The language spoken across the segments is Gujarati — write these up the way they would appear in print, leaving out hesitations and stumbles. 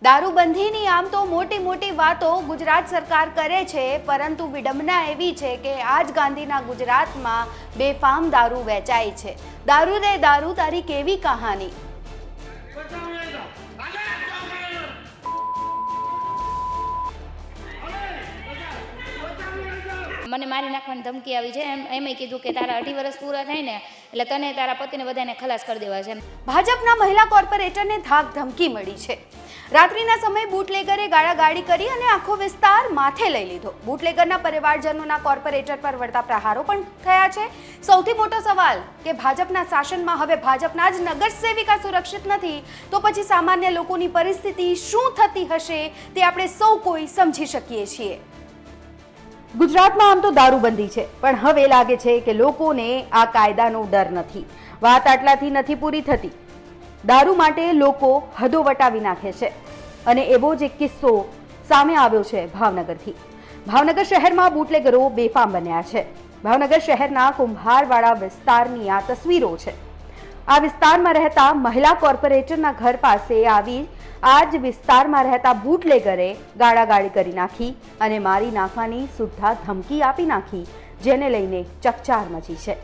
દારૂબંધીની આમ તો મોટી મોટી વાતો ગુજરાત સરકાર કરે છે, પરંતુ વિડંબના એવી છે કે આજ ગાંધીના ગુજરાતમાં બેફામ દારૂ વેચાય છે। દારૂ રે દારૂ તારી કેવી કહાની। મને મારી નાખવાની ધમકી આવી છે। એમ કીધું કે તારા 18 વર્ષ પૂરા થાય ને એટલે તને તારા પતિને બધાને ખલાસ કરી દેવા છે। ભાજપના મહિલા કોર્પોરેટરને ધાક ધમકી મળી છે। રાત્રિના સમયે બુટલેગરે ગાળાગાળી કરી અને આખો વિસ્તાર માથે લઈ લીધો। બુટલેગરના પરિવારજનોના કોર્પોરેટર પર વળતા પ્રહારો પણ થયા છે। સૌથી મોટો સવાલ કે ભાજપના શાસનમાં હવે ભાજપના જ નગર સેવિકા સુરક્ષિત નથી તો પછી સામાન્ય લોકોની પરિસ્થિતિ શું થતી હશે તે આપણે સૌ કોઈ સમજી શકીએ છીએ। ગુજરાતમાં આમ તો દારૂબંધી છે, પણ હવે લાગે છે કે લોકોને આ કાયદાનો ડર નથી। વાત આટલાથી નથી પૂરી થતી। દારૂ માટે લોકો હદો વટાવી નાખે છે અને એવો જ એક કિસ્સો સામે આવ્યો છે ભાવનગરથી। ભાવનગર શહેરમાં બુટલેગરો બેફામ બન્યા છે। ભાવનગર શહેરના કુંભારવાડા વિસ્તારની આ તસવીરો છે। આ વિસ્તારમાં રહેતા મહિલા કોર્પોરેટરના ઘર પાસે આવી આ જ વિસ્તારમાં રહેતા બુટલેગરે ગાળાગાળી કરી નાખી અને મારી નાખવાની સુદ્ધા ધમકી આપી નાખી, જેને લઈને ચકચાર મચી છે।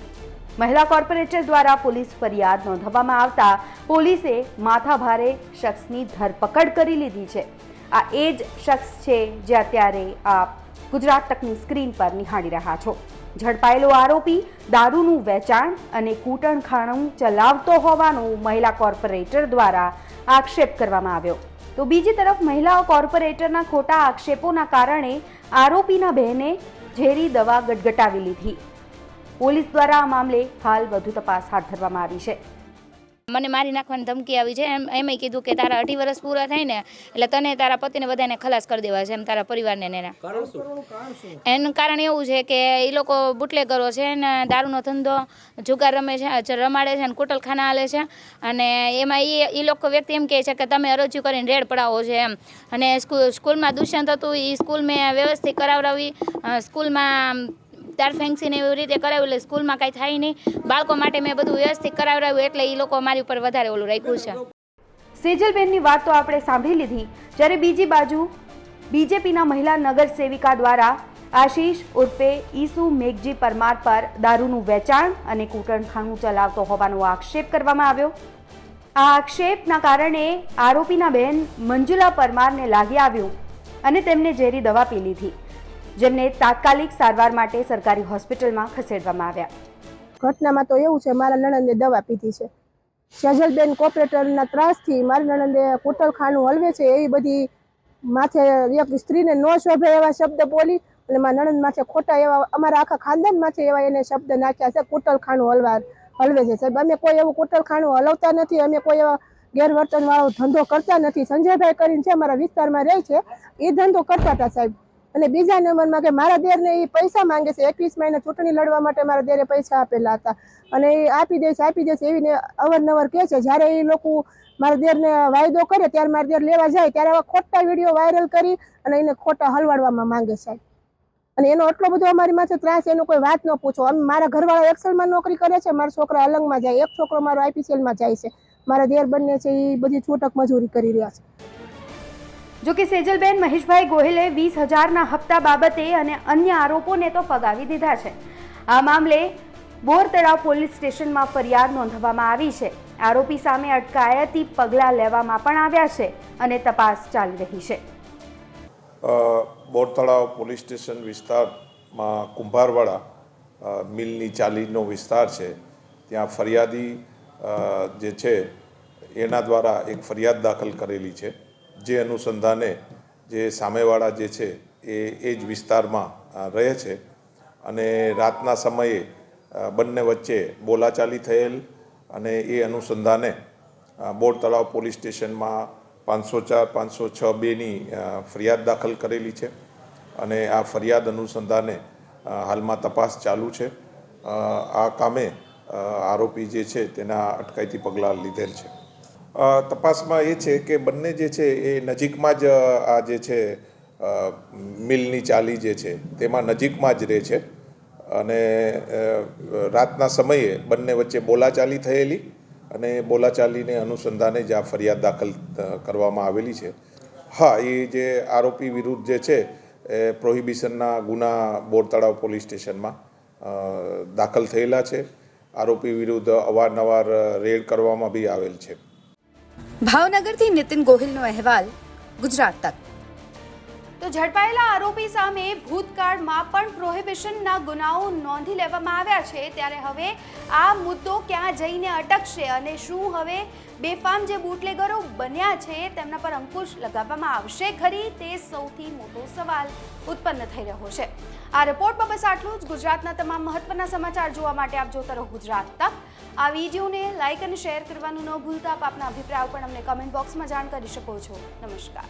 મહિલા કોર્પોરેટર દ્વારા પોલીસ ફરિયાદ નોંધવામાં આવતા પોલીસે માથાભારે શખ્સની ધરપકડ કરી લીધી છે। આ એ જ શખ્સ છે જે અત્યારે આપ ગુજરાત તકની સ્ક્રીન પર નિહાળી રહ્યા છો। ઝડપાયેલો આરોપી દારૂનું વેચાણ અને કૂટણખાણું ચલાવતો હોવાનો મહિલા કોર્પોરેટર દ્વારા આક્ષેપ કરવામાં આવ્યો। તો બીજી તરફ મહિલા કોર્પોરેટરના ખોટા આક્ષેપોના કારણે આરોપીના બહેને ઝેરી દવા ગટગટાવી લીધી। પોલીસ દ્વારા આ મામલે હાલ વધુ તપાસ હાથ ધરવામાં આવી છે। મને મારી નાખવાની ધમકી આવી છે। એમ કીધું કે તારા 18 વર્ષ પૂરા થાય ને એટલે તને તારા પતિને બધાને ખલાસ કરી દેવા છે, એમ તારા પરિવારને ને। એનું કારણ એવું છે કે એ લોકો બુટલેગરો છે ને દારૂનો ધંધો જુગાર રમે છે, રમાડે છે અને કુટલખાના હાલે છે અને એમાં એ લોકો વ્યક્તિ એમ કહે છે કે તમે અરજીઓ કરીને રેડ પડાવો છે એમ। અને સ્કૂલમાં દુષ્યંત હતું એ સ્કૂલ મેં વ્યવસ્થિત કરાવડાવી, સ્કૂલમાં તાર ફેન્સીને એવી રીતે કરાવ્યું એટલે સ્કૂલમાં કાંઈ થાય નહીં। બાળકો માટે મેં બધું વ્યવસ્થિત કરાવડાવ્યું એટલે એ લોકો મારી ઉપર વધારે ઓલું રાખ્યું છે। સેજલબેનની વાત તો આપણે સાંભળી લીધી, જ્યારે બીજી બાજુ બીજેપીના મહિલા નગર સેવિકા દ્વારા આશીષ ઉર્ફે ઈસુ મેઘજી પરમાર પર દારૂનું વેચાણ અને કૂટણખાણું ચલાવતો હોવાનો આક્ષેપ કરવામાં આવ્યો। આ આક્ષેપના કારણે આરોપીના બહેન મંજુલા પરમારને લાગી આવ્યું અને તેમને ઝેરી દવા પી લીધી, જેમને તાત્કાલિક સારવાર માટે સરકારી હોસ્પિટલમાં ખસેડવામાં આવ્યા। ઘટનામાં તો એવું છે, મારા નણંદે દવા પીધી છે। સેજલબેન કોર્પોરેટરના ત્રાસથી મારી નણંદે કૂટલખાનું હલવે છે એવી બધી માથે એક સ્ત્રીને ન શોભે એવા શબ્દ બોલી અને મારા નણંદ માથે ખોટા એવા અમારા આખા ખાનદાન માથે એવા એને શબ્દ નાખ્યા છે। કૂટલખાનું હલવે છે સાહેબ, અમે કોઈ એવું કૂટલખાનું હલવતા નથી, અમે કોઈ એવા ગેરવર્તન વાળો ધંધો કરતા નથી। સંજયભાઈ કરીને છે અમારા વિસ્તારમાં રહે છે, એ ધંધો કરતા હતા સાહેબ। અને બીજા નંબરમાં કે મારા દેરને એ પૈસા માંગે છે, 21 મહિને ચૂંટણી લડવા માટે મારા દેરે પૈસા આપેલા હતા અને એ આપી દેશે એવી અવારનવાર કહે છે। જ્યારે એ લોકો મારા દેરને વાયદો કરે ત્યારે મારા દેર લેવા જાય ત્યારે આવા ખોટા વિડીયો વાયરલ કરી અને એને ખોટા હલવાડવામાં માંગે સાહેબ। અને એનો એટલો બધો અમારી માથે ત્રાસ, એનો કોઈ વાત ન પૂછો। અમે મારા ઘરવાળા એક્સેલમાં નોકરી કરે છે, મારા છોકરા અલંગમાં જાય, એક છોકરો મારો આઈપીસીએલમાં જાય છે, મારા દેર બંને છે એ બધી છૂટક મજૂરી કરી રહ્યા છે। જો કે સેજલબેન મહેશભાઈ ગોહિલે 20,000ના હપ્તા બાબતે અને અન્ય આરોપોને તો ફગાવી દીધા છે। આ મામલે બોર તળાવ પોલીસ સ્ટેશનમાં ફરિયાદ નોંધવામાં આવી છે। આરોપી સામે અટકાયતી પગલાં લેવામાં પણ આવ્યા છે અને તપાસ ચાલી રહી છે। બોર તળાવ પોલીસ સ્ટેશન વિસ્તારમાં કુંભારવાડા મિલની ચાલીનો વિસ્તાર છે, ત્યાં ફરિયાદી જે છે એના દ્વારા એક ફરિયાદ દાખલ કરેલી છે, જે અનુસંધાને જે સામેવાળા જે છે એ જ વિસ્તારમાં રહે છે અને રાતના સમયે બંને વચ્ચે બોલાચાલી થયેલ અને એ અનુસંધાને બોર તળાવ પોલીસ સ્ટેશનમાં 504-506-2ની ફરિયાદ દાખલ કરેલી છે અને આ ફરિયાદ અનુસંધાને હાલમાં તપાસ ચાલુ છે। આ કામે આરોપી જે છે તેના અટકાયતી પગલાં લીધેલ છે। તપાસમાં એ છે કે બંને જે છે એ નજીકમાં જ આ જે છે મિલની ચાલી જે છે તેમાં નજીકમાં જ રહે છે અને રાતના સમયે બંને વચ્ચે બોલાચાલી થયેલી અને બોલાચાલીને અનુસંધાને જ આ ફરિયાદ દાખલ કરવામાં આવેલી છે। હા, એ જે આરોપી વિરુદ્ધ જે છે એ પ્રોહિબિશનના ગુના બોર તળાવ પોલીસ સ્ટેશનમાં દાખલ થયેલા છે. આરોપી વિરુદ્ધ અવારનવાર રેડ કરવામાં બી આવેલ છે. ભાવનગરથી નીતિન ગોહિલનો અહેવાલ, ગુજરાત તક. તો ઝડપાયેલા આરોપી સામે ભૂતકાળમાં પણ પ્રોહિબિશનના ગુનાઓ નોંધી લેવામાં આવ્યા છે, ત્યારે હવે આ મુદ્દો ક્યાં જઈને અટકશે અને શું હવે બેફામ જે બુટલેગરો બન્યા છે તેમના પર અંકુશ લગાવવામાં આવશે ખરી, તે સૌથી મોટો સવાલ ઉત્પન્ન થઈ રહ્યો છે. આ રિપોર્ટમાં બસ આટલું જ. ગુજરાતના તમામ મહત્વના સમાચાર જોવા માટે આપ જોતા રહો ગુજરાત તક. આ વિડીયોને લાઇક અને શેર કરવાનું ન ભૂલતા. આપ આપના અભિપ્રાયો પણ અમને કમેન્ટ બોક્સમાં જાણ કરી શકો છો. નમસ્કાર.